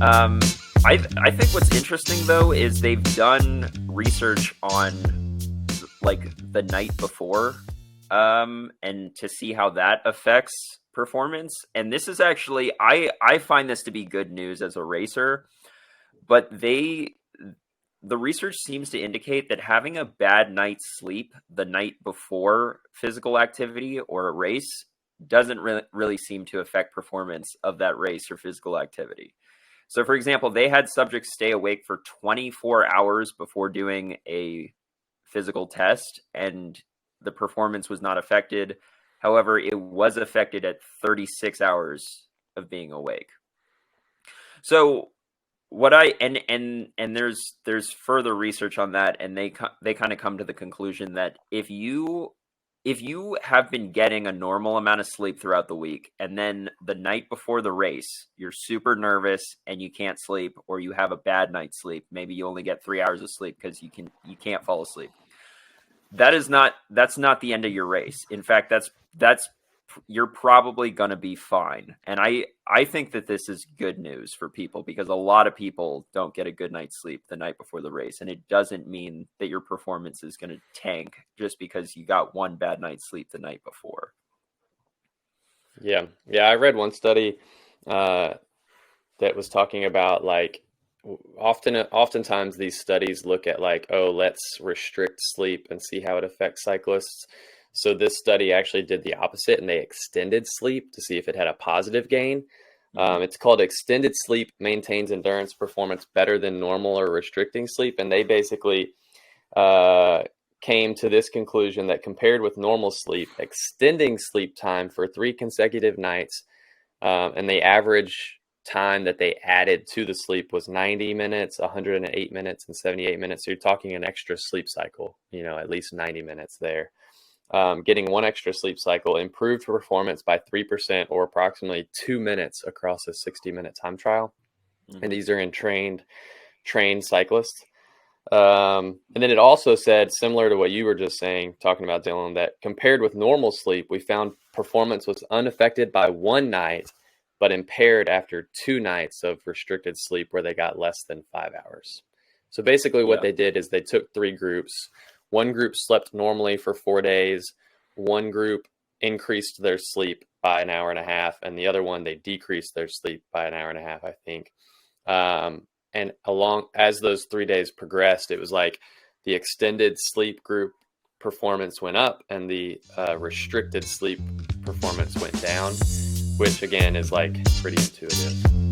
Um, I think what's interesting though is they've done research on like the night before, and to see how that affects performance. And this is actually I find this to be good news as a racer, but the research seems to indicate that having a bad night's sleep the night before physical activity or a race doesn't really seem to affect performance of that race or physical activity. So, for example, they had subjects stay awake for 24 hours before doing a physical test, and the performance was not affected. However, it was affected at 36 hours of being awake. So, what I and there's further research on that, and they kind of come to the conclusion that if you have been getting a normal amount of sleep throughout the week, and then the night before the race you're super nervous and you can't sleep, or you have a bad night's sleep, maybe you only get 3 hours of sleep because you can't fall asleep, that's not the end of your race. In fact, that's you're probably going to be fine. And I think that this is good news for people, because a lot of people don't get a good night's sleep the night before the race, and it doesn't mean that your performance is going to tank just because you got one bad night's sleep the night before. Yeah. Yeah. I read one study uh, that was talking about like oftentimes these studies look at like, oh, let's restrict sleep and see how it affects cyclists. So this study actually did the opposite, and they extended sleep to see if it had a positive gain. Hmm. It's called extended sleep maintains endurance performance better than normal or restricting sleep. And they basically uh, came to this conclusion that compared with normal sleep, extending sleep time for 3 consecutive nights, and the average time that they added to the sleep was 90 minutes, 108 minutes, and 78 minutes. So you're talking an extra sleep cycle, at least 90 minutes there. Getting one extra sleep cycle improved performance by 3% or approximately 2 minutes across a 60-minute time trial. And Hmm. these are in trained cyclists. And then it also said, similar to what you were just saying, talking about Dylan, that compared with normal sleep, we found performance was unaffected by one night, but impaired after 2 nights of restricted sleep where they got less than 5 hours. So basically what Yeah. they did is they took three groups. One group slept normally for 4 days. One group increased their sleep by an hour and a half. And the other one, they decreased their sleep by an hour and a half, I think. And along as those 3 days progressed, it was like the extended sleep group performance went up and the restricted sleep performance went down, which again is like pretty intuitive.